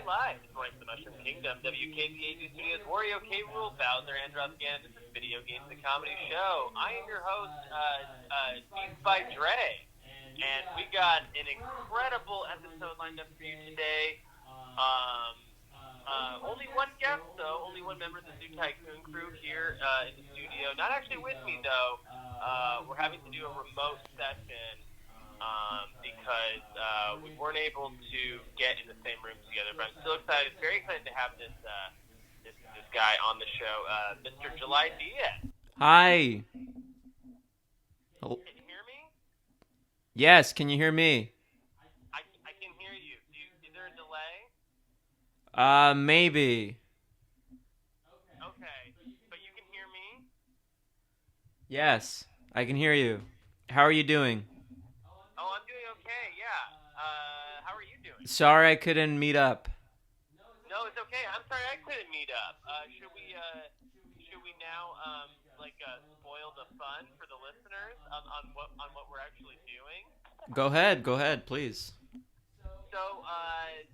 live this morning from the Mushroom Kingdom, WKZAG Studios, Wario, K. Rule, Bowser, Andros again. This is Video Games, the comedy show. I am your host, Beats by Dre, and we got an incredible episode lined up for you today. Only one guest, though, only one member of the Zoo Tycoon crew here in the studio. Not actually with me, though. We're having to do a remote session because we weren't able to get in the same room together. But I'm still excited, very excited to have this guy on the show, Mr. July Diaz. Hi. Can you hear me? Yes, can you hear me? I can hear you. Is there a delay? Maybe. Okay, but you can hear me? Yes, I can hear you. How are you doing? Oh, I'm doing okay, yeah. How are you doing? Sorry I couldn't meet up. No, it's okay. I'm sorry I couldn't meet up. Should we now spoil the fun for the listeners on what we're actually doing? Go ahead, please. So,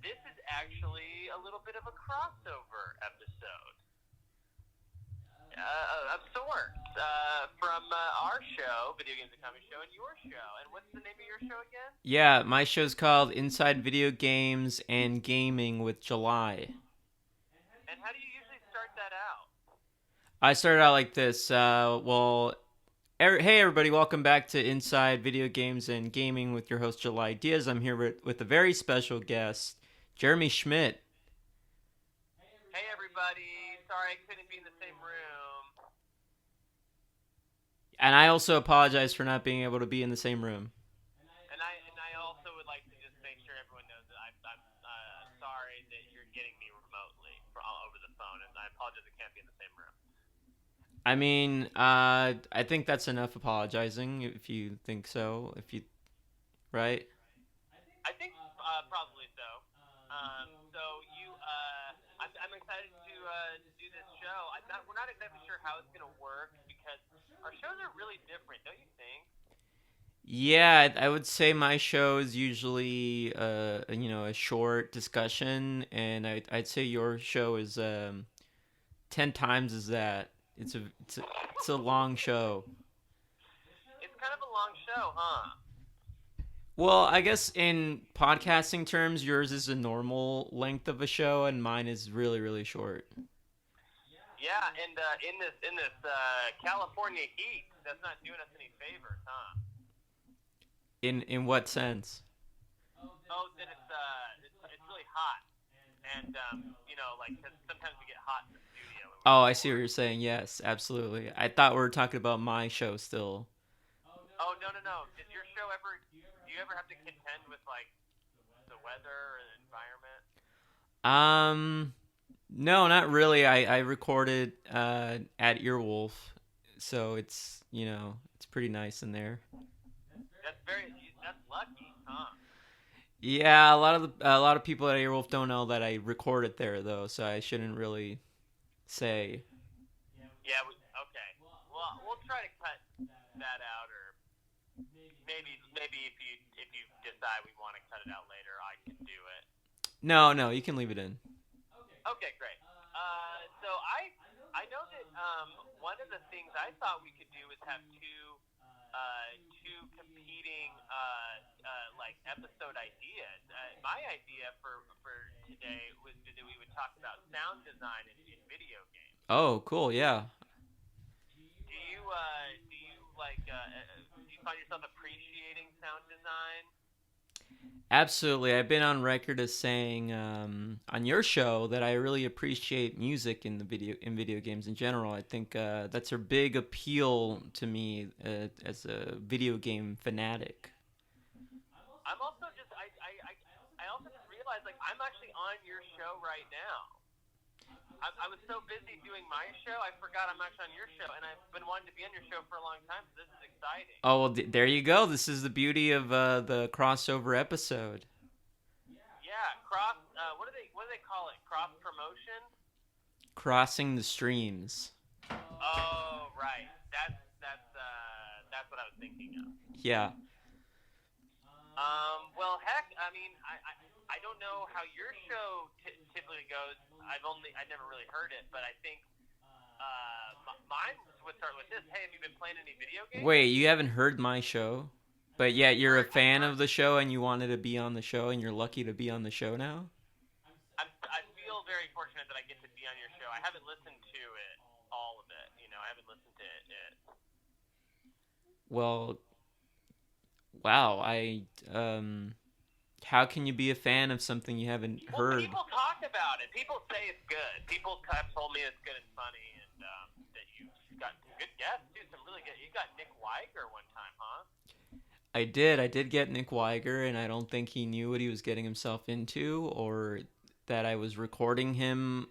this is actually a little bit of a crossover episode. Of sorts. From our show, Video Games, the Comedy Show, and your show. And what's the name of your show again? Yeah, my show's called Inside Video Games and Gaming with July. And how do you usually start that out? I started out like this. Hey everybody, welcome back to Inside Video Games and Gaming with your host July Diaz. I'm here with a very special guest, Jeremy Schmidt. Hey everybody, sorry I couldn't be in the same room. And I also apologize for not being able to be in the same room. And I also would like to just make sure everyone knows that I'm sorry that you're getting me remotely over the phone, and I apologize I can't be in the same room. I mean, I think that's enough apologizing if you think so. Right? I think probably so. I'm excited to do this show. We're not exactly sure how it's gonna work because our shows are really different, don't you think? Yeah, I would say my show is usually a short discussion, and I'd say your show is 10 times as that. It's a long show. It's kind of a long show, huh? Well, I guess in podcasting terms, yours is a normal length of a show, and mine is really, really short. Yeah, and in this California heat, that's not doing us any favors, huh? In what sense? Oh, that it's really hot, and because sometimes we get hot in the studio. Oh, I see what you're saying. Yes, absolutely. I thought we were talking about my show still. Oh no! Did your show ever? Do you ever have to contend with the weather or the environment? No, not really. I recorded at Earwolf, so it's pretty nice in there. That's lucky, huh? Yeah, a lot of people at Earwolf don't know that I recorded there though, so I shouldn't really say. Yeah. Okay. Well, we'll try to cut that out, or maybe if you decide we want to cut it out later, I can do it. No, you can leave it in. Okay, great. So I know that one of the things I thought we could do is have two competing episode ideas. My idea for today was that we would talk about sound design in video games. Oh, cool! Yeah. Do you find yourself appreciating sound design? Absolutely. I've been on record as saying on your show that I really appreciate music in video games in general. I think that's a big appeal to me as a video game fanatic. I'm also I also just realized I'm actually on your show right now. I was so busy doing my show, I forgot I'm actually on your show, and I've been wanting to be on your show for a long time, so this is exciting. Oh, well, there you go. This is the beauty of the crossover episode. Yeah, what do they call it? Cross promotion? Crossing the streams. Oh, right. That's what I was thinking of. Yeah. Well, heck, I mean, I don't know how your show typically goes. I never really heard it, but I think mine would start with this. Hey, have you been playing any video games? Wait, you haven't heard my show, but yet you're a fan I've of the show and you wanted to be on the show, and you're lucky to be on the show now? I feel very fortunate that I get to be on your show. I haven't listened to it, all of it. I haven't listened to it. Well, wow. How can you be a fan of something you haven't heard? Well, people talk about it. People say it's good. People have told me it's good and funny, and that you've got some good guests too. Some really good. You got Nick Weiger one time, huh? I did. I did get Nick Weiger, and I don't think he knew what he was getting himself into, or that I was recording him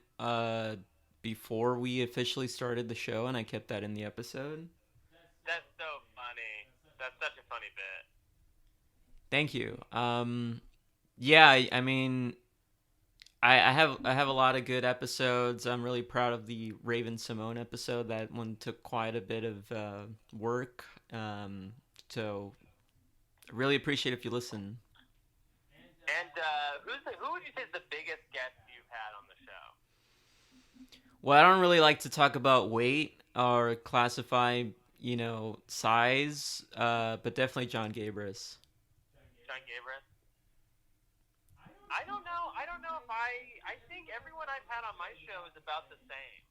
before we officially started the show, and I kept that in the episode. That's so funny. That's such a funny bit. Thank you. Yeah, I mean, I have a lot of good episodes. I'm really proud of the Raven Simone episode. That one took quite a bit of work. So I really appreciate if you listen. And who would you say is the biggest guest you've had on the show? Well, I don't really like to talk about weight or classify, size, but definitely John Gabris. John Gabris? I don't know. If I think everyone I've had on my show is about the same.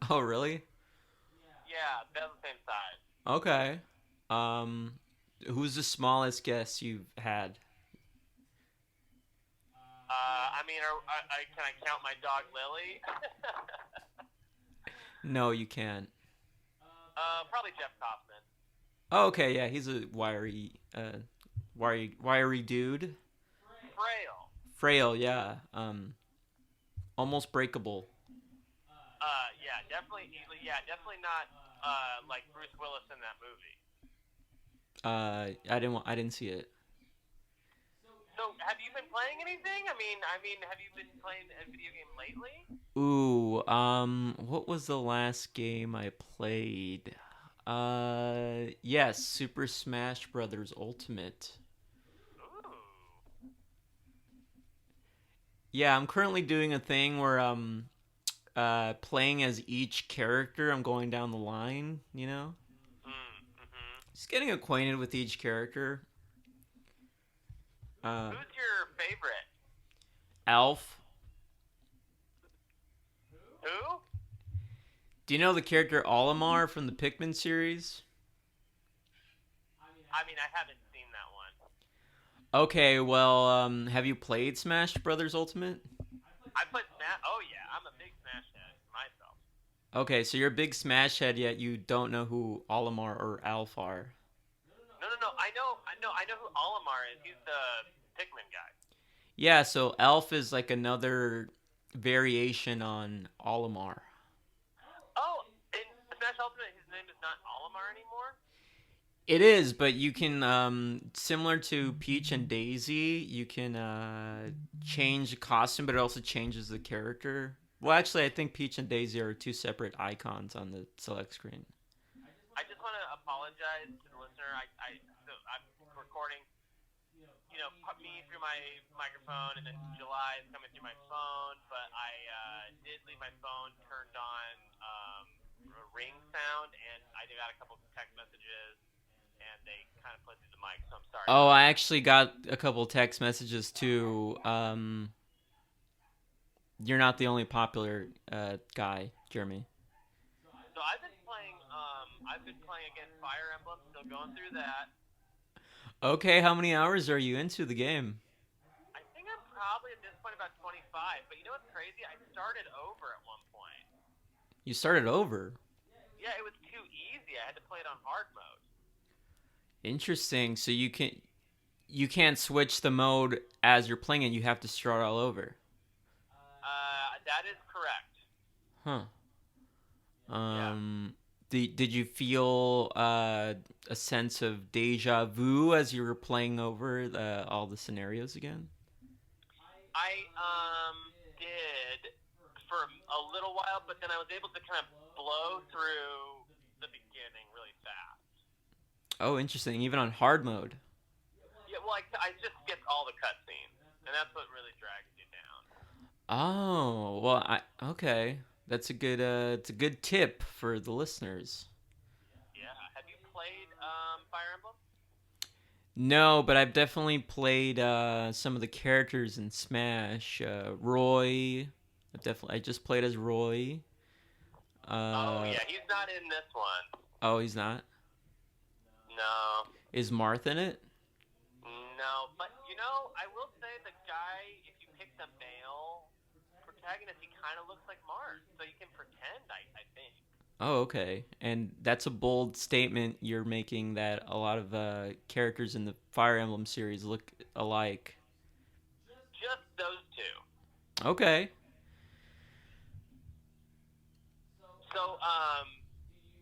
Oh, really? Yeah, they're the same size. Okay. Who's the smallest guest you've had? Can I count my dog Lily? No, you can't. Probably Jeff Kaufman. Oh, okay, yeah, he's a wiry dude. Frail, yeah. Almost breakable. Definitely not like Bruce Willis in that movie. I didn't see it. So, have you been playing anything? I mean, have you been playing a video game lately? Ooh, what was the last game I played? Yes, Super Smash Brothers Ultimate. Ooh. Yeah, I'm currently doing a thing where I'm playing as each character. I'm going down the line, Just getting acquainted with each character. Who's your favorite? Alf. Who? Do you know the character Olimar from the Pikmin series? I haven't seen that one. Okay, well, have you played Smash Brothers Ultimate? I played Smash. Oh yeah, I'm a big Smash head myself. Okay, so you're a big Smash head, yet you don't know who Olimar or Alf are. No. I know who Olimar is. He's the Pikmin guy. Yeah, so Alf is like another variation on Olimar. Oh, in Smash Ultimate, his name is not Olimar anymore? It is, but you can, similar to Peach and Daisy, you can change the costume, but it also changes the character. Well, actually, I think Peach and Daisy are two separate icons on the select screen. I just want to apologize to the listener. I'm recording, me through my microphone, and then July is coming through my phone, but I did leave my phone turned on ring sound, and I got a couple text messages, and they kind of played through the mic, so I'm sorry. Oh, I actually got a couple text messages too. You're not the only popular guy, Jeremy. So I've been playing against Fire Emblem, still going through that. Okay, how many hours are you into the game? I think I'm probably at this point about 25, but you know what's crazy? I started over at one point. You started over? Yeah, it was too easy. I had to play it on hard mode. Interesting. So you can't switch the mode as you're playing it. You have to start all over. That is correct. Huh. Yeah. Did you feel a sense of deja vu as you were playing over all the scenarios again? I did for a little while, but then I was able to kind of blow through the beginning really fast. Oh, interesting. Even on hard mode. Yeah, well, I just skipped all the cutscenes. and that's what really drags you down. Oh, well, okay. That's a good it's a good tip for the listeners. Yeah. Have you played Fire Emblem? No, but I've definitely played some of the characters in Smash. Roy, I just played as Roy. Oh Uh, yeah, he's not in this one. oh, he's not. No, Is Marth in it? no. But I will say the guy, if you pick the male protagonist, he kind of looks like Mars, so you can pretend. I think. Oh, okay. And that's a bold statement you're making that a lot of characters in the Fire Emblem series look alike. Just those two. Okay. So,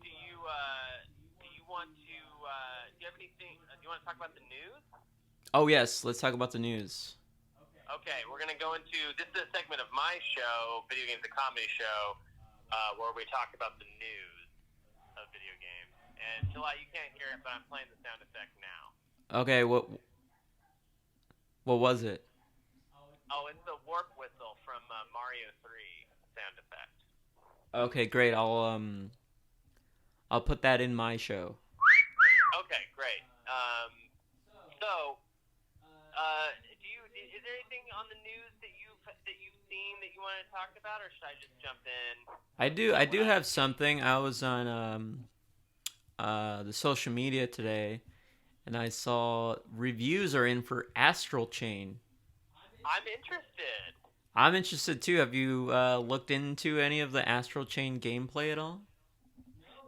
do you want to? Do you have anything? Do you want to talk about the news? Oh, yes. Let's talk about the news. Okay, we're gonna go into this is a segment of my show, Video Games, a comedy show, where we talk about the news of video games. And July, you can't hear it, but I'm playing the sound effect now. Okay, what was it? Oh, it's the warp whistle from Mario 3 sound effect. Okay, great. I'll put that in my show. Okay, great. Is there anything on the news that you've seen that you want to talk about, or should I just jump in? I do have something. I was on the social media today, and I saw reviews are in for Astral Chain. I'm interested. I'm interested too. Have you looked into any of the Astral Chain gameplay at all?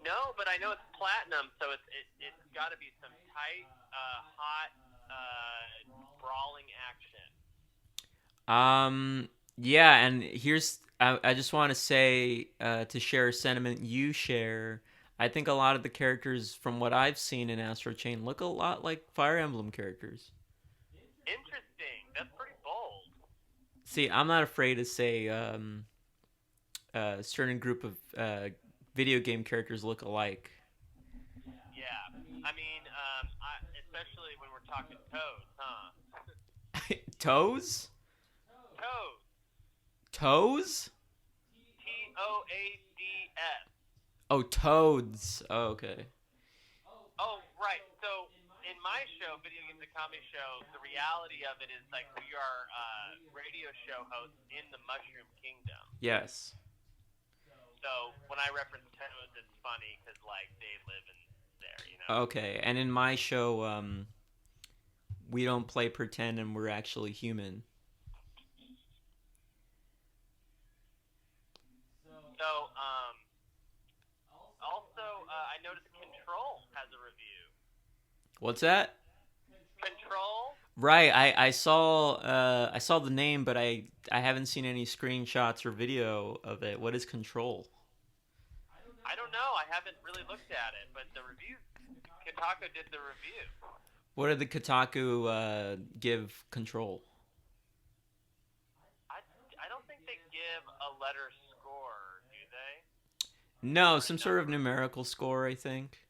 No, but I know it's platinum, so it's got to be some tight, hot, brawling action. Yeah, and I just want to say to share a sentiment you share. I think a lot of the characters from what I've seen in Astro Chain look a lot like Fire Emblem characters. Interesting. That's pretty bold. See, I'm not afraid to say a certain group of video game characters look alike. Yeah. I mean, especially when we're talking toads, huh? Toes? Toads. Toes? Toads. Oh, toads. Oh, okay. Oh, right. So in my show, Video Games, a comedy show, the reality of it is like we are radio show hosts in the Mushroom Kingdom. Yes. So when I reference toads, it's funny because like they live in there. Okay, and in my show, we don't play pretend and we're actually human. So, also, I noticed Control has a review. What's that? Control? Right, I saw the name, but I haven't seen any screenshots or video of it. What is Control? I don't know. I haven't really looked at it, but the review, Kotaku did the review. What did the Kotaku give Control? I don't think they give a letter score, do they? No, some sort of numerical score, I think.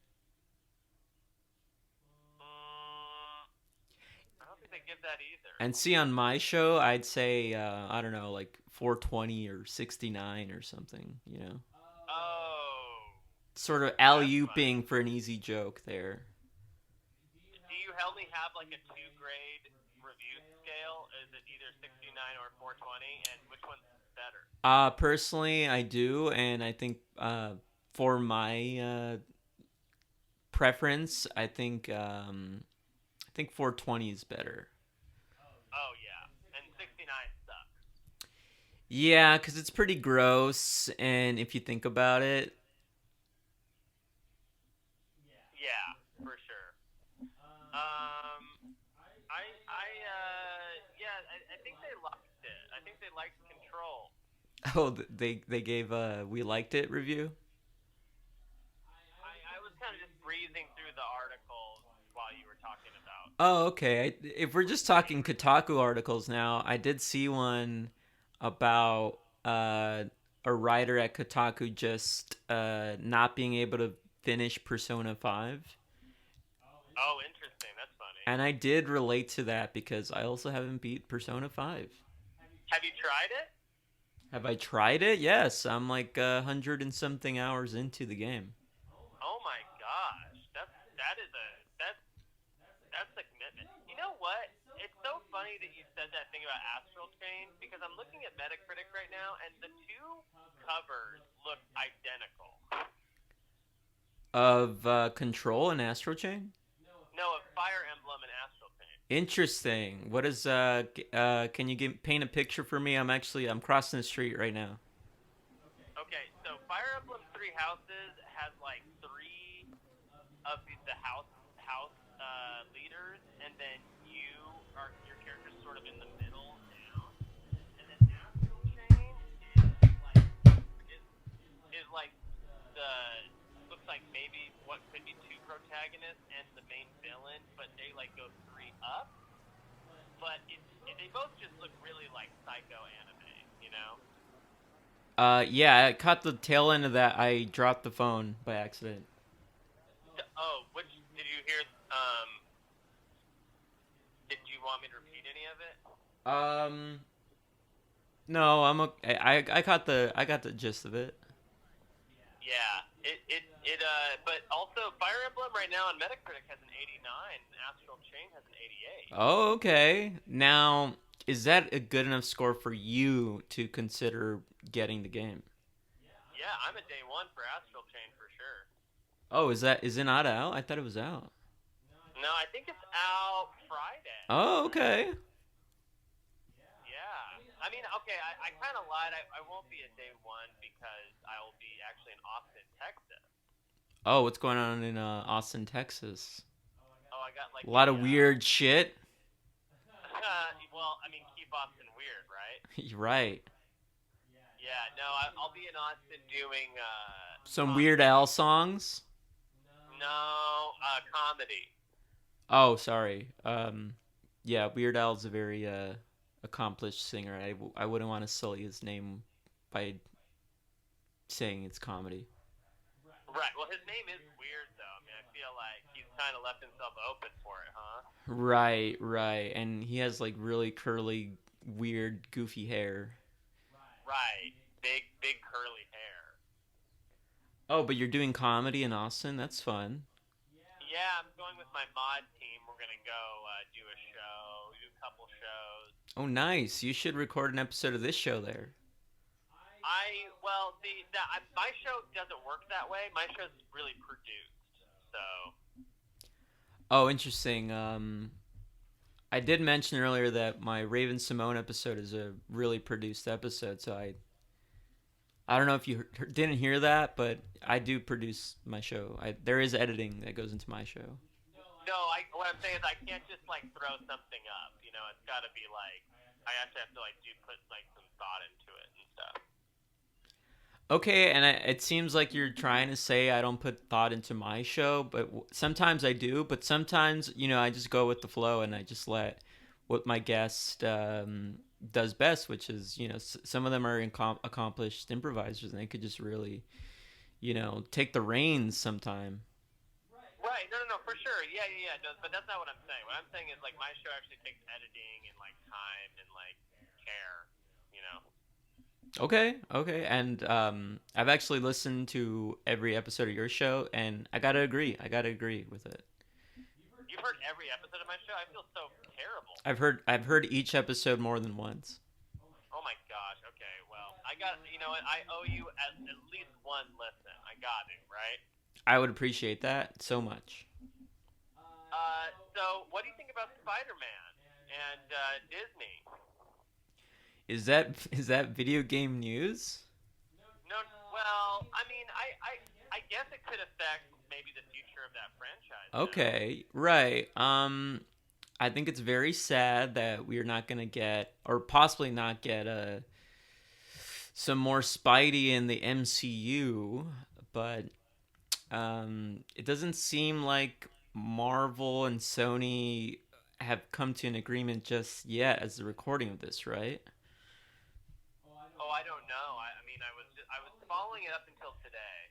I don't think they give that either. And see, on my show, I'd say I don't know, like 420 or 69 or something. You know. Oh. Sort of alley-ooping for an easy joke there. Do you only have like a 2-grade review scale? Is it either 69 or 420? And which one's better? Personally, I do, and I think for my preference, I think 420 is better. Oh yeah, and 69 sucks. Yeah, because it's pretty gross, and if you think about it. Yeah, for sure. I think they liked it. I think they liked Control. Oh, they gave we liked it review? I was kind of just breezing through the articles while you were talking about. Oh, okay. If we're just talking Kotaku articles now, I did see one about a writer at Kotaku just not being able to finish Persona 5. Oh, interesting. That's funny. And I did relate to that because I also haven't beat Persona 5. Have you tried it? Have I tried it? Yes, I'm like 100 and something hours into the game. Oh my gosh, that is a that's a commitment. You know what? It's so funny that you said that thing about Astral Chain because I'm looking at Metacritic right now, and the two covers look identical. Of Control and Astro Chain? No, of Fire Emblem and Astral Chain. Interesting. What is can you paint a picture for me? I'm crossing the street right now. Okay, so Fire Emblem Three Houses has like three of the house leaders, and then your character's sort of in the middle down, and then Astral Chain is is like the looks like maybe what could be two protagonists and the main villain, but they like go three up. But they both just look really like psycho anime, you know? Yeah, I caught the tail end of that. I dropped the phone by accident. Oh, which did you hear? Did you want me to repeat any of it? Um, no, I'm okay. I got the gist of it. Yeah, but also Fire Emblem right now on Metacritic has an 89, and Astral Chain has an 88. Oh, okay. Now, is that a good enough score for you to consider getting the game? Yeah, I'm a day one for Astral Chain for sure. Oh, is it not out? I thought it was out. No, I think it's out Friday. Oh, okay. Yeah. I mean, okay, I kind of lied. I won't be a day one because I will be actually in Austin, Texas. Oh, what's going on in Austin, Texas? Oh, I got like A lot of weird shit. well, I mean, keep Austin weird, right? Right. Yeah, no, I'll be in Austin doing Some Weird Al songs. No, comedy. Oh, sorry. Yeah, Weird Al's a very accomplished singer. I wouldn't want to sully his name by saying it's comedy. Right. Well, his name is weird, though. I mean, I feel like he's kind of left himself open for it, huh? Right, right. And he has like really curly, weird, goofy hair. Right. Big curly hair. Oh, but you're doing comedy in Austin? That's fun. Yeah, I'm going with my mod team. We're gonna go do a show, do a couple shows. Oh, nice. You should record an episode of this show there. Well, see, my show doesn't work that way. My show's really produced, so. Oh, interesting. I did mention earlier that my Raven Simone episode is a really produced episode, so I don't know if you didn't hear that, but I do produce my show. There is editing that goes into my show. No, what I'm saying is I can't just like throw something up. You know, it's got to be like I actually have to like put like some thought into it and stuff. Okay, and it seems like you're trying to say I don't put thought into my show, but sometimes I do. But sometimes, I just go with the flow and I just let what my guest does best, which is, some of them are accomplished improvisers and they could just really, take the reins sometime. Right. No, for sure. Yeah. No, but that's not what I'm saying. What I'm saying is like my show actually takes editing and like time and like care, you know. Okay, and I've actually listened to every episode of your show, and I gotta agree with it. You've heard every episode of my show? I feel so terrible. I've heard each episode more than once. Oh my gosh. Okay. Well, I got. You know what? I owe you at least one listen. I got it right. I would appreciate that so much. So what do you think about Spider-Man and Disney? Is that video game news? No. Well, I mean, I guess it could affect maybe the future of that franchise. Okay, right. I think it's very sad that we're not gonna get, or possibly not get, some more Spidey in the MCU, but it doesn't seem like Marvel and Sony have come to an agreement just yet as the recording of this, right? Oh, I don't know. I mean, I was following it up until today.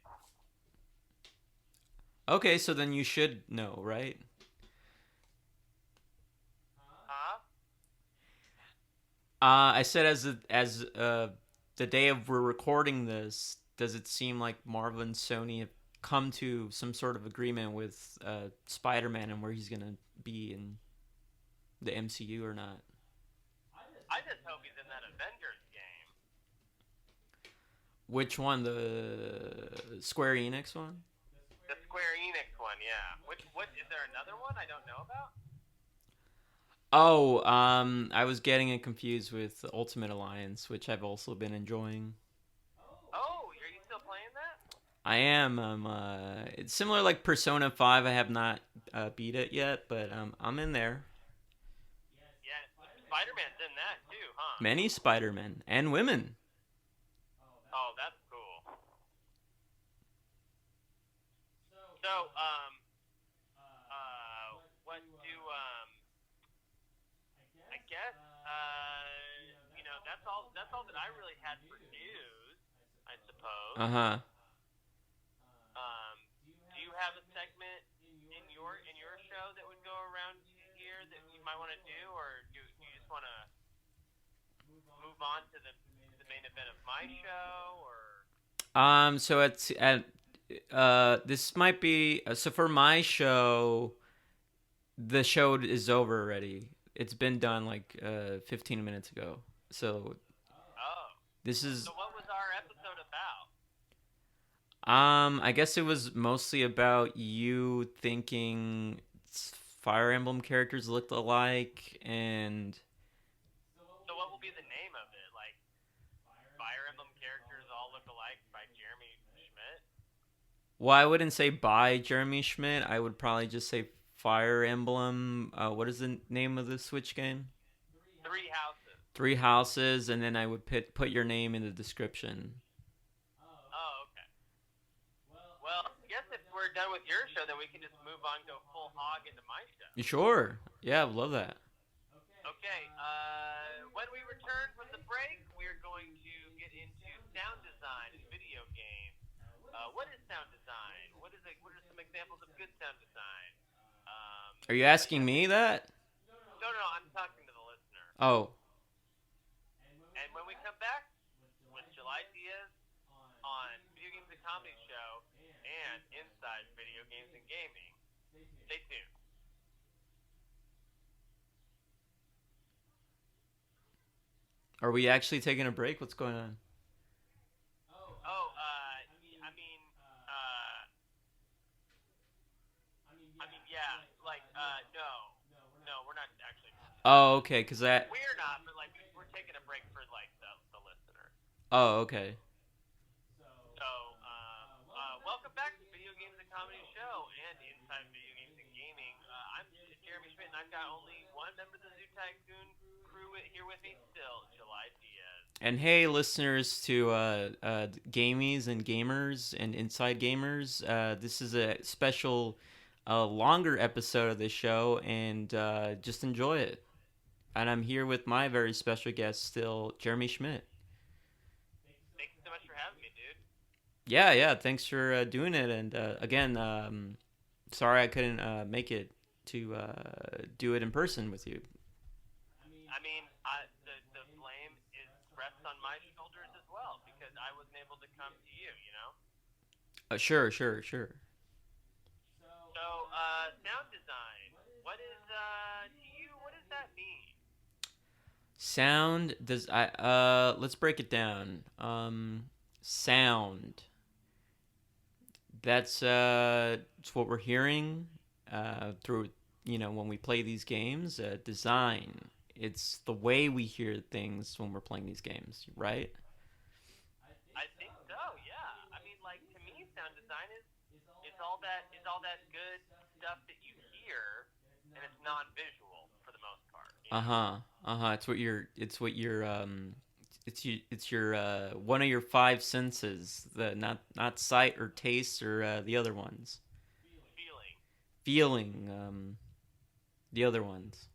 Okay, so then you should know, right? I said the day of we're recording this, does it seem like Marvel and Sony have come to some sort of agreement with Spider-Man and where he's gonna be in the MCU or not? I just hope he's in that Avengers game. Which one? The Square Enix one? The Square Enix one, yeah. What is there another one I don't know about? Oh, I was getting it confused with Ultimate Alliance, which I've also been enjoying. Oh, are you still playing that? I am. It's similar like Persona 5. I have not beat it yet, but I'm in there. Yeah, Spider-Man's in that too, huh? Many Spider-Men and women. Oh, that's cool. So, what do I guess that's all that I really had for news, I suppose. Uh huh. Um, do you have a segment in your show that would go around here that you might want to do, or do you just want to move on to the main event of my show, or? So it's at this might be so for my show. The show is over already. It's been done like 15 minutes ago. So Oh, this is so what was our episode about? I guess it was mostly about you thinking Fire Emblem characters looked alike and So what will be the name of it? Like Fire Emblem characters all look alike by Jeremy Schmidt? well, I wouldn't say by Jeremy Schmidt. I would probably just say Fire Emblem. What is the name of the Switch game? Three Houses. Three Houses, and then I would put your name in the description. Oh, okay. Well, I guess if we're done with your show, then we can just move on, go full hog into my show. You sure? Yeah, I would love that. Okay, when we return from the break, we're going to get into sound design in video games. What is sound design? What are some examples of good sound design? Are you asking me that? No, I'm talking to the listener. Oh, And when we come back with July Diaz on Video Games and Comedy Show and Inside Video Games and Gaming, stay tuned. are we actually taking a break? What's going on? Oh, yeah, like, no, we're not actually. Oh, okay, because that. We're not, but like, we're taking a break for like the listener. Oh, okay. So, welcome back to Video Games and Comedy Show and Inside Video Games and Gaming. I'm Jeremy Schmidt, and I've got only one member of the Zoo Tycoon crew here with me still, July Diaz. And hey, listeners to Gamies and Gamers and Inside Gamers, this is a special, longer episode of the show, and just enjoy it. And I'm here with my very special guest still, Jeremy Schmidt. Thank you so much for having me, dude. Yeah, thanks for doing it. And again, sorry I couldn't make it to do it in person with you. I mean, the blame rests on my shoulders as well because I wasn't able to come to you, you know? Sure. So, sound design. What is, to you, what does that mean? Sound does let's break it down. Sound. That's it's what we're hearing through when we play these games. Design. It's the way we hear things when we're playing these games, right? I think so, yeah. I mean, like, to me, sound design is all that good stuff that you hear, and it's non-visual for the most part. It's your one of your five senses, the not sight or taste or the other ones. Feeling, the other ones.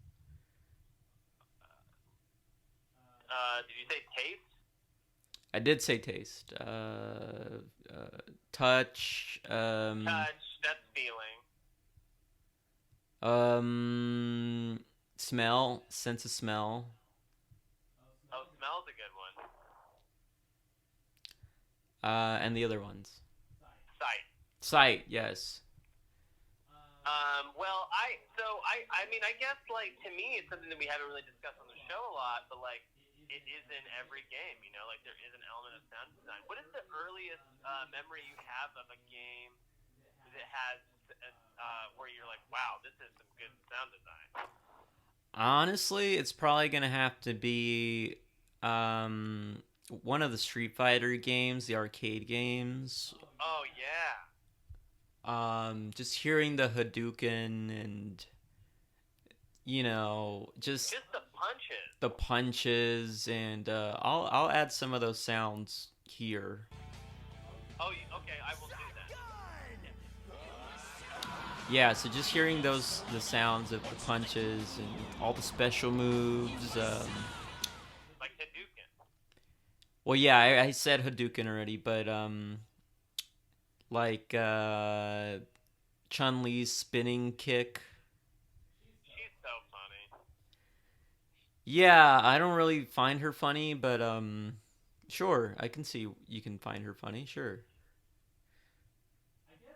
Did you say taste? I did say taste. Touch. Touch, that's feeling. Smell, sense of smell. And the other ones. Sight. Sight, yes. Well, I mean, I guess like to me, it's something that we haven't really discussed on the show a lot, but like it is in every game. You know, like there is an element of sound design. What is the earliest memory you have of a game that has where you're like, wow, this is some good sound design? Honestly, it's probably gonna have to be one of the Street Fighter games, the arcade games. Oh yeah. Just hearing the Hadouken and just Just the punches. the punches, and I'll add some of those sounds here. Oh, okay, I will do that. Yeah, so just hearing the sounds of the punches and all the special moves. Like Hadouken. Well, yeah, I said Hadouken already, but like Chun-Li's spinning kick. She's so funny. Yeah, I don't really find her funny, but sure, I can see you can find her funny, sure.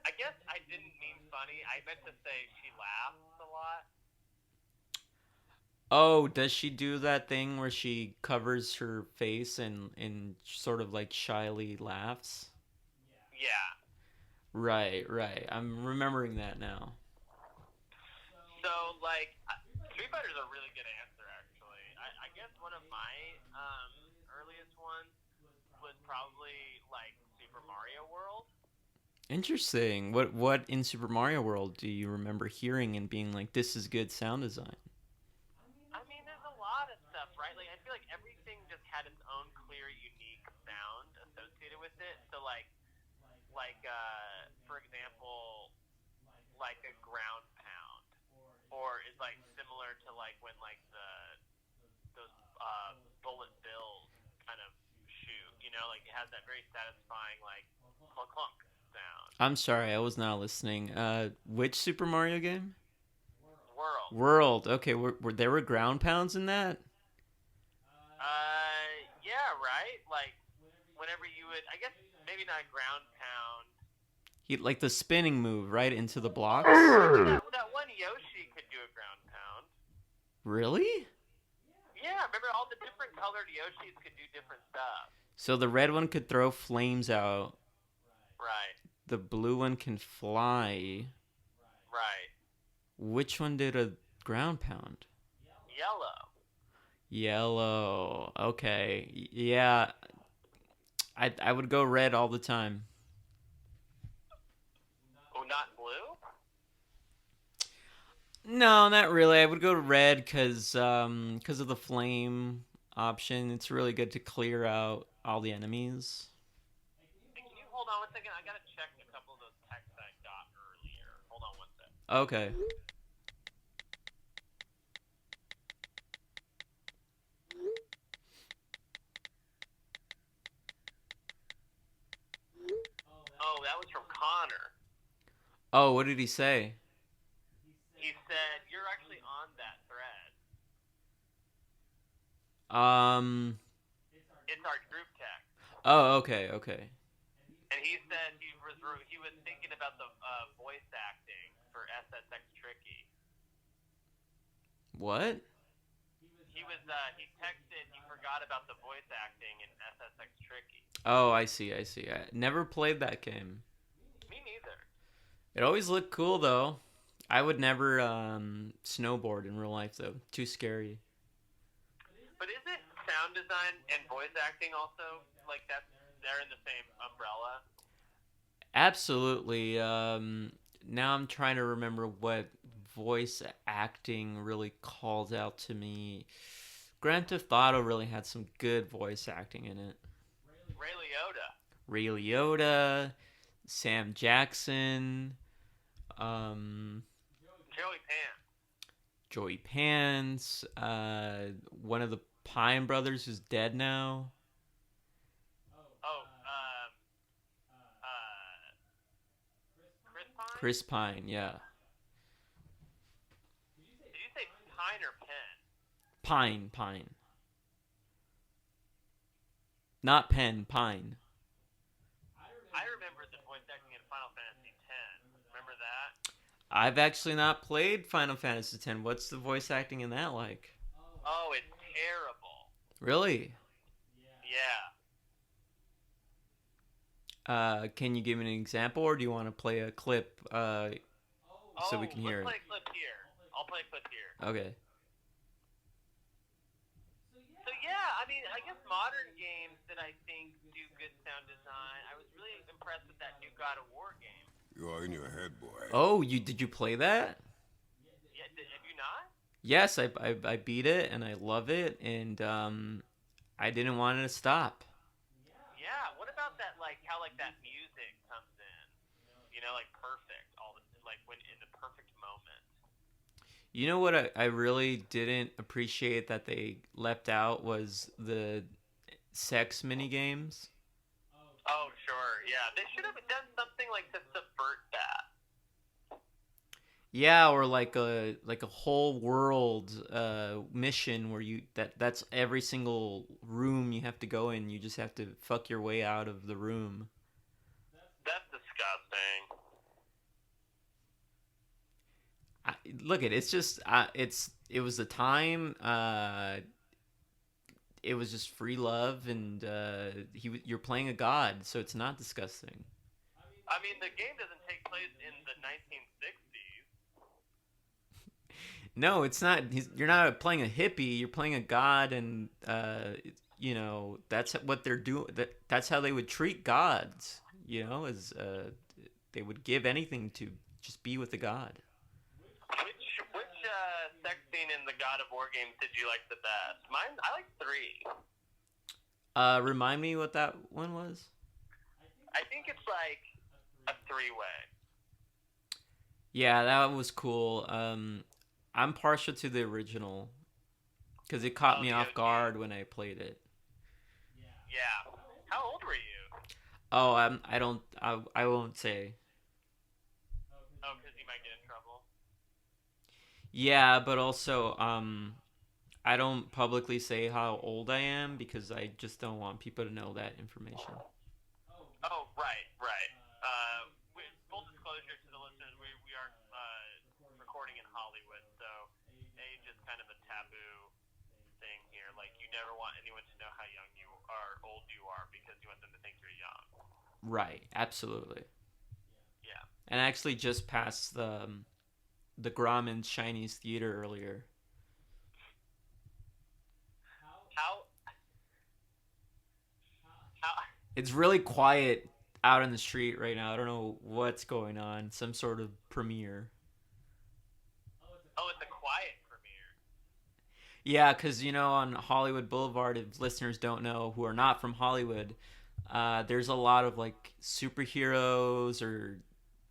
I guess I didn't mean funny. I meant to say she laughs a lot. Oh, does she do that thing where she covers her face and sort of like shyly laughs? Yeah. Right, right. I'm remembering that now. So, like, Street Fighter's a really good answer, actually. I guess one of my earliest ones was probably, like, Super Mario World. Interesting. What in Super Mario World do you remember hearing and being like, this is good sound design? I mean, there's a lot of stuff, right? Like, I feel like everything just had its own clear, unique sound associated with it. So, like, for example, like a ground pound, or is like similar to like when like those bullet bills kind of shoot. You know, like it has that very satisfying like clunk clunk sound. I'm sorry, I was not listening. Which Super Mario game? World. World. Okay, were there were ground pounds in that? Yeah, right. Like whenever you would, I guess maybe not ground pound. Like the spinning move right into the blocks. That one Yoshi could do a ground pound. Really? Yeah, remember all the different colored Yoshis could do different stuff. So the red one could throw flames out. Right. The blue one can fly. Right. Which one did a ground pound? Yellow. Yellow. Okay. Yeah. I would go red all the time. Oh, not blue? No, not really. I would go red because of the flame option. It's really good to clear out all the enemies. Hey, can you hold on one second? I gotta check a couple of those texts I got earlier. Hold on one second. Okay. Oh, that was from Connor. Oh, what did he say? He said, you're actually on that thread. It's our group text. Oh, okay, okay. And he said he was thinking about the voice acting for SSX Tricky. What? He texted he forgot about the voice acting in SSX Tricky. Oh, I see, I see. I never played that game. Me neither. It always looked cool, though. I would never snowboard in real life, though. Too scary. But isn't sound design and voice acting also, like, they're in the same umbrella? Absolutely. Now I'm trying to remember what voice acting really called out to me. Grand Theft Auto really had some good voice acting in it. Ray Liotta. Ray Liotta, Sam Jackson, Joey Pants. Joey Pants, one of the Pine brothers who's dead now. Oh, Chris Pine, yeah. Did you say Pine or Penn? Pine. Not Penn, Pine. I've actually not played Final Fantasy X. What's the voice acting in that like? Oh, it's terrible. Really? Yeah. Can you give me an example, or do you want to play a clip so we Oh, can let's hear it? play a clip here. I'll play a clip here. Okay. So yeah, I mean, I guess modern games that I think do good sound design. I was really impressed with that new God of War game. You are in your head, boy. Oh, you did you play that? Yeah, have you not? Yes, I beat it and I love it, and I didn't want it to stop. Yeah. What about that? Like how like that music comes in. You know, like perfect. All the like when in the perfect moment. You know what I really didn't appreciate that they left out was the sex mini games. Oh sure, yeah. They should have done something like to subvert that. Yeah, or like a whole world mission where that's every single room you have to go in. You just have to fuck your way out of the room. That's disgusting. Look it's just it was the time. It was just free love, and you're playing a god, so it's not disgusting. I mean, the game doesn't take place in the 1960s. No, it's not. You're not playing a hippie. You're playing a god, and that's what they're doing. That's how they would treat gods. As they would give anything to just be with the god. Which sex scene in the God of War games did you like the best? Mine, I like 3. Remind me what that one was. I think it's like a 3-way. Yeah, that was cool. I'm partial to the original because it caught me the off OG. guard when I played it. Yeah. How old were you? Oh, I don't. I won't say. Oh, because you might get in trouble. Yeah, but also, I don't publicly say how old I am because I just don't want people to know that information. Oh, right. Full disclosure to the listeners, we are recording in Hollywood, so age is kind of a taboo thing here. Like, you never want anyone to know how young you are, old you are, because you want them to think you're young. Right, absolutely. Yeah. And I actually just passed the Grauman's Chinese Theater earlier. How? It's really quiet out in the street right now. I don't know what's going on. Some sort of premiere. Oh, it's a quiet premiere. Yeah, because, on Hollywood Boulevard, if listeners don't know who are not from Hollywood, there's a lot of, like, superheroes or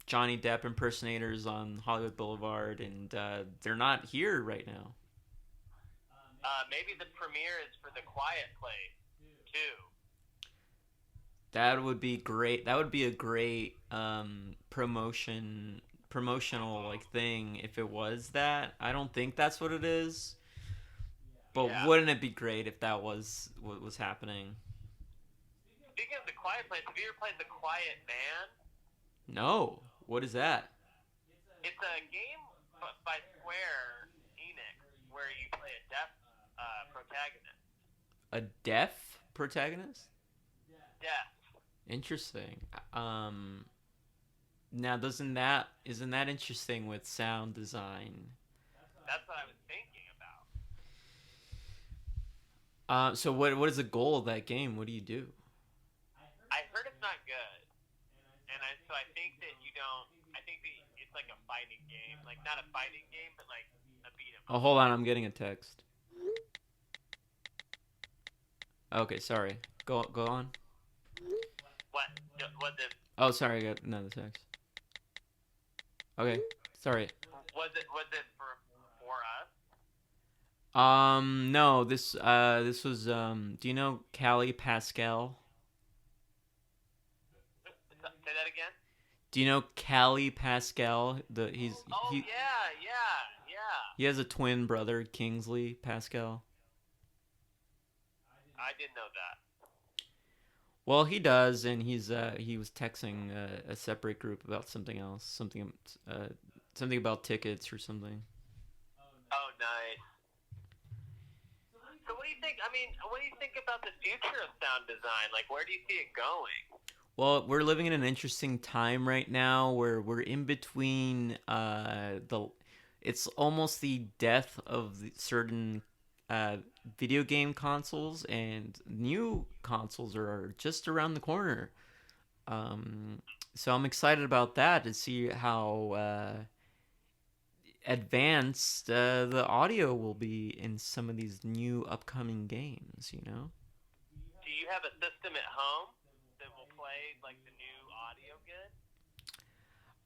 Johnny Depp impersonators on Hollywood Boulevard, and they're not here right now. Maybe the premiere is for The Quiet Place, too. That would be great. That would be a great promotional like thing if it was that. I don't think that's what it is. But Yeah. wouldn't it be great if that was what was happening? Speaking of The Quiet Place, have you ever played The Quiet Man? No. What is that? It's a game by Square Enix where you play a deaf protagonist. A deaf protagonist? Deaf. Interesting. Now isn't that interesting with sound design? That's what I was thinking about. So what is the goal of that game? What do you do? I heard it's not good, and so I think that you don't. I think that it's like a fighting game, like not a fighting game, but like a beat 'em up. Oh, hold on, I'm getting a text. Okay, sorry. Go on. Was it? Oh, sorry, I got another text. Okay, sorry. Was it for us? No, this was do you know Callie Pascal? Say that again. Do you know Callie Pascal? Oh yeah. He has a twin brother, Kingsley Pascal. I didn't know that. Well, he does, and he was texting a separate group about something else, something something about tickets or something. Oh, nice. So what do you think? I mean, what do you think about the future of sound design? Like, where do you see it going? Well, we're living in an interesting time right now where we're in between the it's almost the death of certain uh, video game consoles, and new consoles are just around the corner. Um, so I'm excited about that to see how advanced the audio will be in some of these new upcoming games. Do you have a system at home that will play like the new audio good?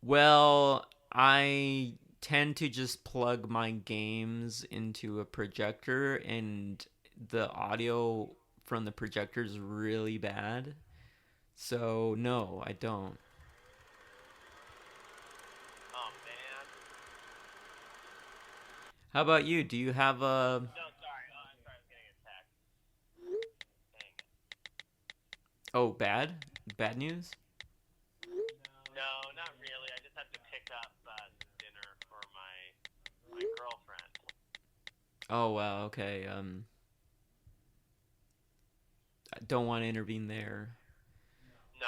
Well, I tend to just plug my games into a projector, and the audio from the projector is really bad. So, no, I don't. Oh man. How about you? Do you have a. No, sorry. Oh, I'm sorry. I was getting a text. Dang it. Oh, bad? Bad news? No, not really. I just have to pick up some dinner for my girlfriend. Oh, wow, okay. I don't want to intervene there. No.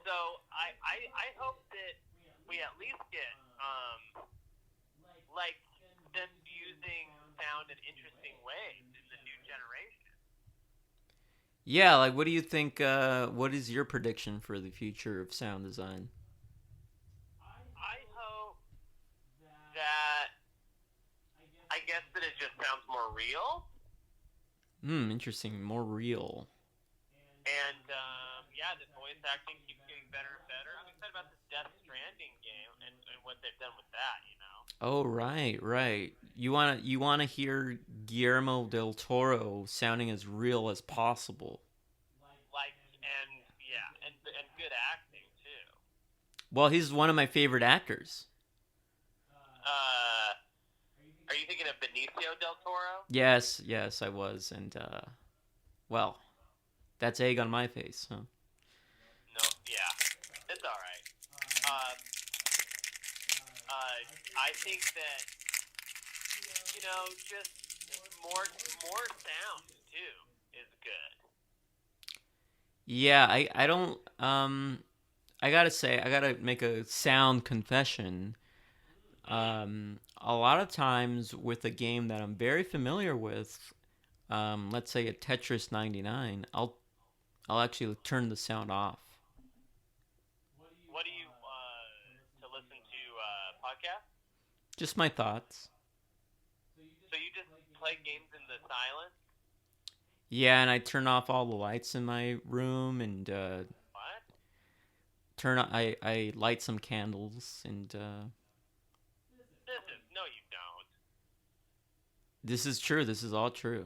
So I hope that we at least get like them using sound in interesting ways in the new generation. Yeah, like, what do you think? What is your prediction for the future of sound design? I hope that I guess that it just sounds more real. Interesting. More real. And yeah, the voice acting keeps getting better and better. I'm excited about this Death Stranding game and what they've done with that. Oh, right, right. You wanna hear Guillermo del Toro sounding as real as possible. Like and yeah, and good acting too. Well, he's one of my favorite actors. Uh, are you thinking of Benicio del Toro? Yes, yes, I was, and well, that's egg on my face, huh? No, yeah, it's all right. Um, I think that just more sound too is good. Yeah, I don't I gotta say, I gotta make a sound confession. A lot of times with a game that I'm very familiar with, let's say a Tetris 99, I'll actually turn the sound off. What do you to listen to podcasts? Just my thoughts. So you just play games in the silence? Yeah, and I turn off all the lights in my room, and What? I light some candles, and This is no, you don't. this is true. This is all true.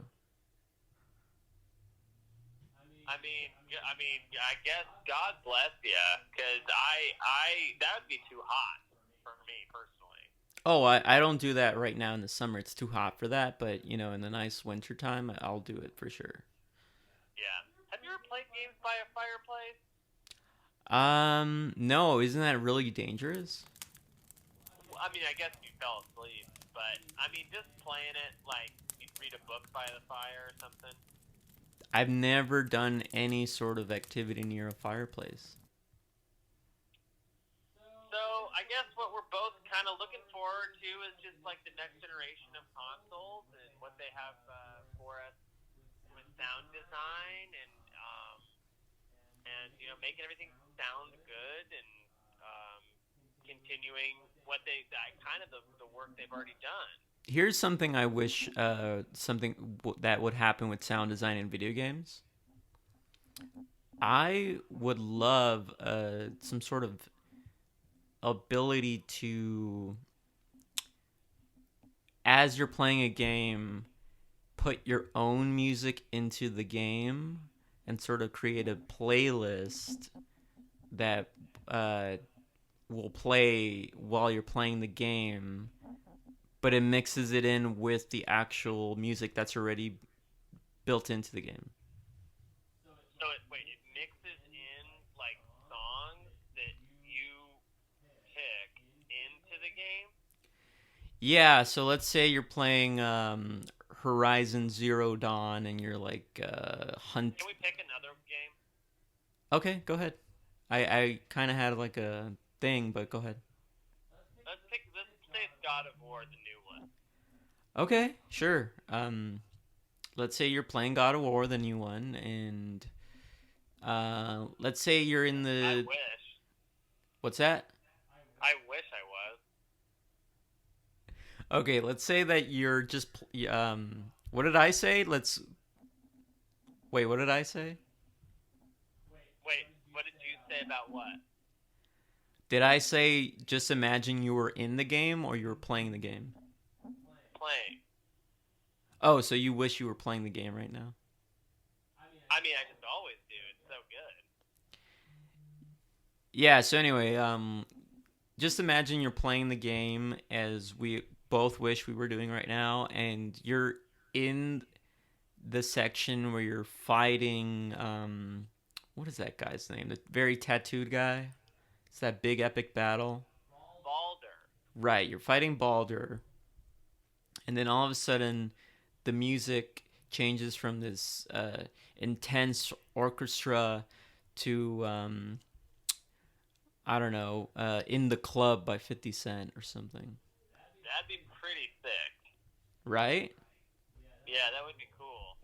I guess God bless you, because I that would be too hot for me personally. Oh, I don't do that right now in the summer. It's too hot for that, but in the nice winter time, I'll do it for sure. Yeah. Have you ever played games by a fireplace? No, isn't that really dangerous? Well, I mean, I guess you fell asleep, but I mean, just playing it like you'd read a book by the fire or something. I've never done any sort of activity near a fireplace. So I guess what we're both kind of looking forward to is just like the next generation of consoles and what they have for us with sound design and making everything sound good and continuing what they kind of the work they've already done. Here's something I wish that would happen with sound design in video games. I would love some sort of ability to, as you're playing a game, put your own music into the game and sort of create a playlist that will play while you're playing the game, but it mixes it in with the actual music that's already built into the game. So it mixes in like songs that you pick into Yeah, so let's say you're playing Horizon Zero Dawn and you're like hunt. Can we pick another game? Okay, go ahead. I kind of had like a thing, but go ahead. Let's say it's God of War, the new one. Okay, sure. Let's say you're playing God of War, the new one, and let's say you're in I the wish. what's that? I wish I was. Okay, let's say that you're just what did I say? Let's wait. What did I say? Wait, what did you say about what? Did I say just imagine you were in the game or you were playing the game? Playing. Oh, so you wish you were playing the game right now? I mean, I just always do. It's so good. Yeah. So anyway, just imagine you're playing the game as we both wish we were doing right now, and you're in the section where you're fighting. What is that guy's name? The very tattooed guy. It's that big epic battle. Balder. Right. You're fighting Balder, and then all of a sudden, the music changes from this intense orchestra to I don't know, "In the Club" by 50 Cent or something. That'd be pretty sick. Right? Yeah, that would be cool.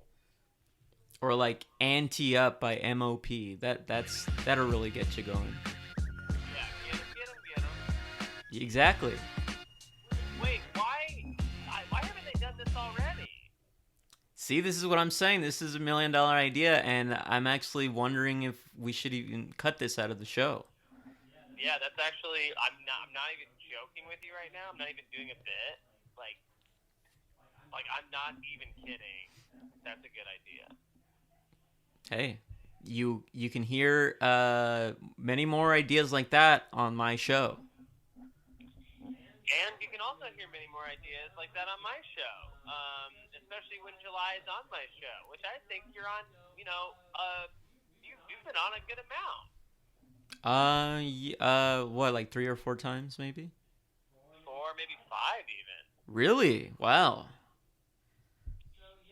Or like "Ante Up" by MOP. That'll really get you going. Yeah, get him. Exactly. Wait, why haven't they done this already? See, this is what I'm saying. This is $1 million idea, and I'm actually wondering if we should even cut this out of the show. Yeah, that's actually. I'm not even joking with you right now. I'm not even doing a bit. Like I'm not even kidding. That's a good idea. Hey, you can hear many more ideas like that on my show. And you can also hear many more ideas like that on my show, especially when July is on my show, which I think you're on. You've been on a good amount. What, like 3 or 4 times, maybe? 4, maybe 5 even. Really? Wow.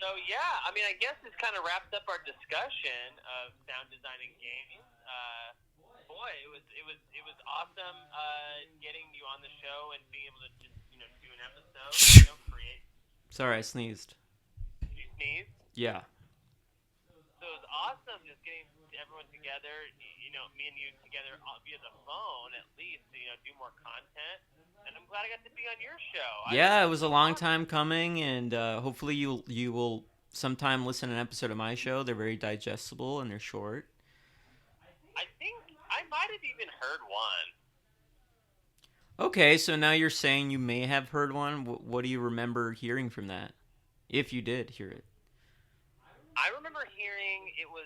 So yeah, I mean, I guess this kind of wraps up our discussion of sound design in games. Boy, it was awesome getting you on the show and being able to just do an episode, create. Sorry, I sneezed. Did you sneeze? Yeah. So it was awesome just getting everyone together, me and you together via the phone at least to do more content. And I'm glad I got to be on your show. Yeah, it was a long time coming, and hopefully you will sometime listen to an episode of my show. They're very digestible and they're short. I think I might have even heard one. Okay, so now you're saying you may have heard one. What do you remember hearing from that? If you did hear it. I remember hearing it was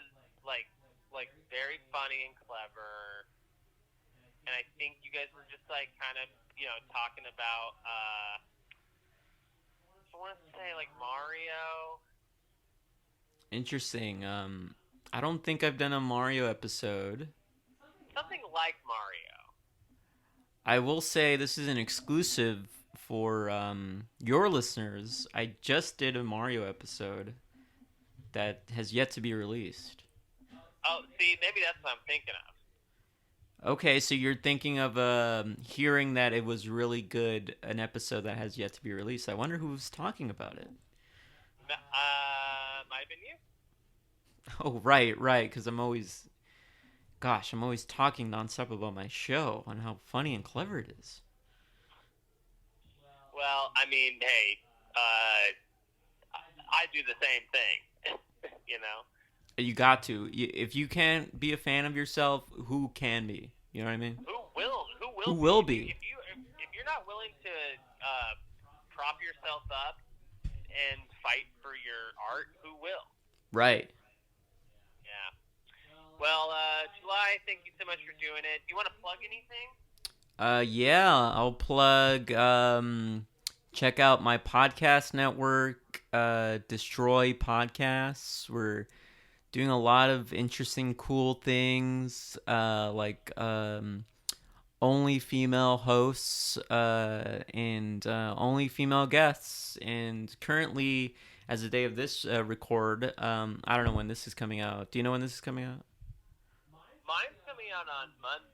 like very funny and clever, and I think you guys were just like kind of talking about I want to say like Mario. Interesting. I don't think I've done a Mario episode. Something like Mario. I will say this is an exclusive for your listeners. I just did a Mario episode that has yet to be released. Oh, see, maybe that's what I'm thinking of. Okay, so you're thinking of hearing that it was really good, an episode that has yet to be released. I wonder who's talking about it. Might have been you. Oh, right, because I'm always talking nonstop about my show and how funny and clever it is. Well, I mean, hey, I do the same thing, You got to. If you can't be a fan of yourself, who can be? You know what I mean? Who will be? If you're not willing to prop yourself up and fight for your art, who will? Right. Yeah. Well, July, thank you so much for doing it. Do you want to plug anything? Yeah, I'll plug. Check out my podcast network, Destroy Podcasts. We're doing a lot of interesting, cool things, like only female hosts and only female guests. And currently, as the day of this record, I don't know when this is coming out. Do you know when this is coming out? Mine's coming out on Monday.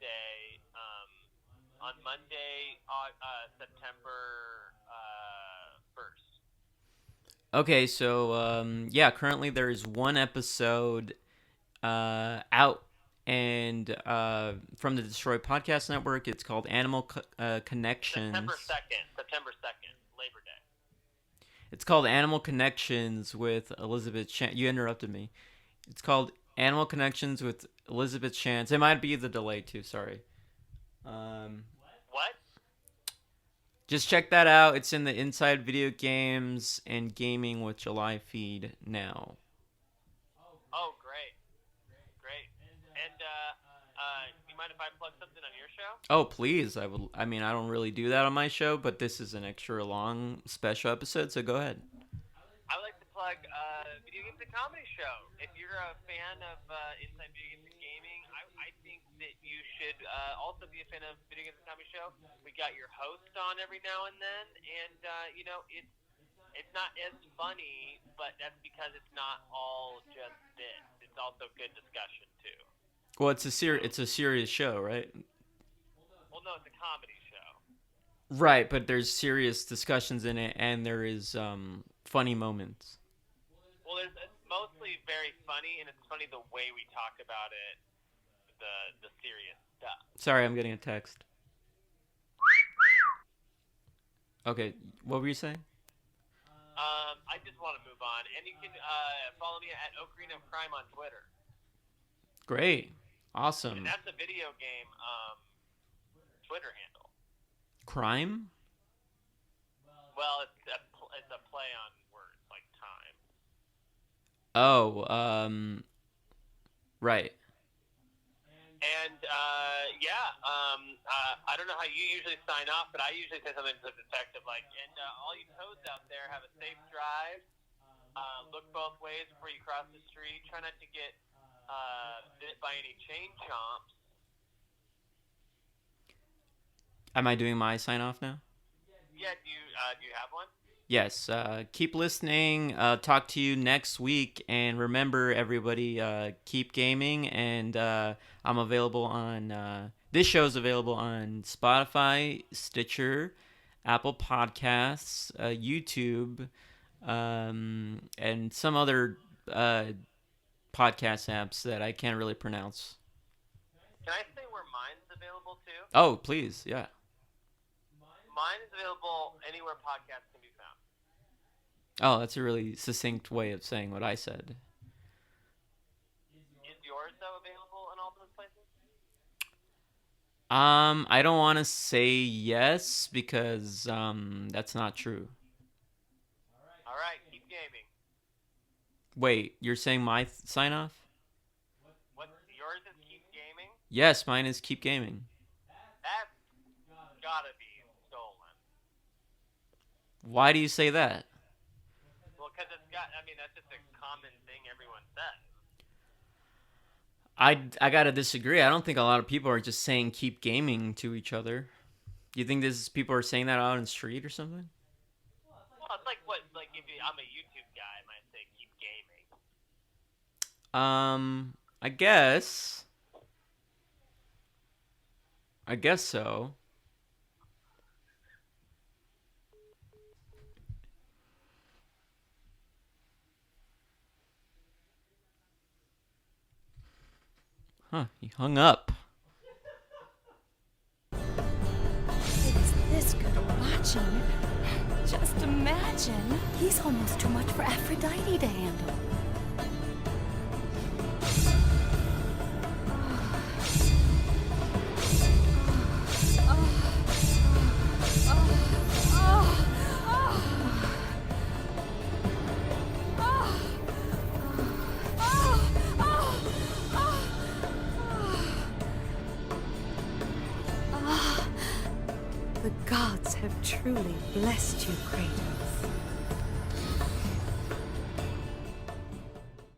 September 1st. Okay, so yeah, currently there is one episode out, and from the Destroy Podcast Network. It's called Animal Connections. September 2nd, Labor Day. It's called Animal Connections with Elizabeth Chance. You interrupted me. It's called Animal Connections with Elizabeth Chance. It might be the delay too. Sorry. What? Just check that out. It's in the Inside Video Games and Gaming with July feed now. Oh, great. And you mind if I plug something on your show? Oh, please. I mean, I don't really do that on my show, but this is an extra long special episode, so go ahead. I would like to plug Video Games and Comedy Show. If you're a fan of Inside Video Games and Gaming, I think that you should also be a fan of Video Games and Comedy Show. We got your host on every now and then, and it's not as funny, but that's because it's not all just this. It's also good discussion too. Well, it's a serious show, right? Well, no, it's a comedy show. Right, but there's serious discussions in it, and there is funny moments. Well, it's mostly very funny, and it's funny the way we talk about it, the serious stuff. Sorry, I'm getting a text. Okay, what were you saying? I just want to move on, and you can follow me at Ocarina of Crime on Twitter. Great, awesome. And that's a video game Twitter handle. Crime? Well, it's a play on words, like time. Oh, right. And I don't know how you usually sign off, but I usually say something to the detective like, and all you toads out there, have a safe drive. Look both ways before you cross the street. Try not to get bit by any chain chomps. Am I doing my sign off now? Yeah, do you have one? Yes. Keep listening. Talk to you next week, and remember, everybody, keep gaming. And I'm available on. This show is available on Spotify, Stitcher, Apple Podcasts, YouTube, and some other podcast apps that I can't really pronounce. Can I say where mine's available too? Oh, please, yeah. Mine is available anywhere podcasts can be found. Oh, that's a really succinct way of saying what I said. Is yours, though, available in all those places? I don't want to say yes because that's not true. All right, keep gaming. Wait, you're saying my sign off? What yours is keep gaming? Yes, mine is keep gaming. That's gotta be stolen. Why do you say that? Well, because that's just a common thing everyone says. I gotta disagree. I don't think a lot of people are just saying keep gaming to each other. You think people are saying that out in the street or something? Well, it's like if I'm a YouTube guy, I might say keep gaming. I guess. I guess so. Huh, he hung up. It's this good watching. Just imagine. He's almost too much for Aphrodite to handle. The gods have truly blessed you, Kratos.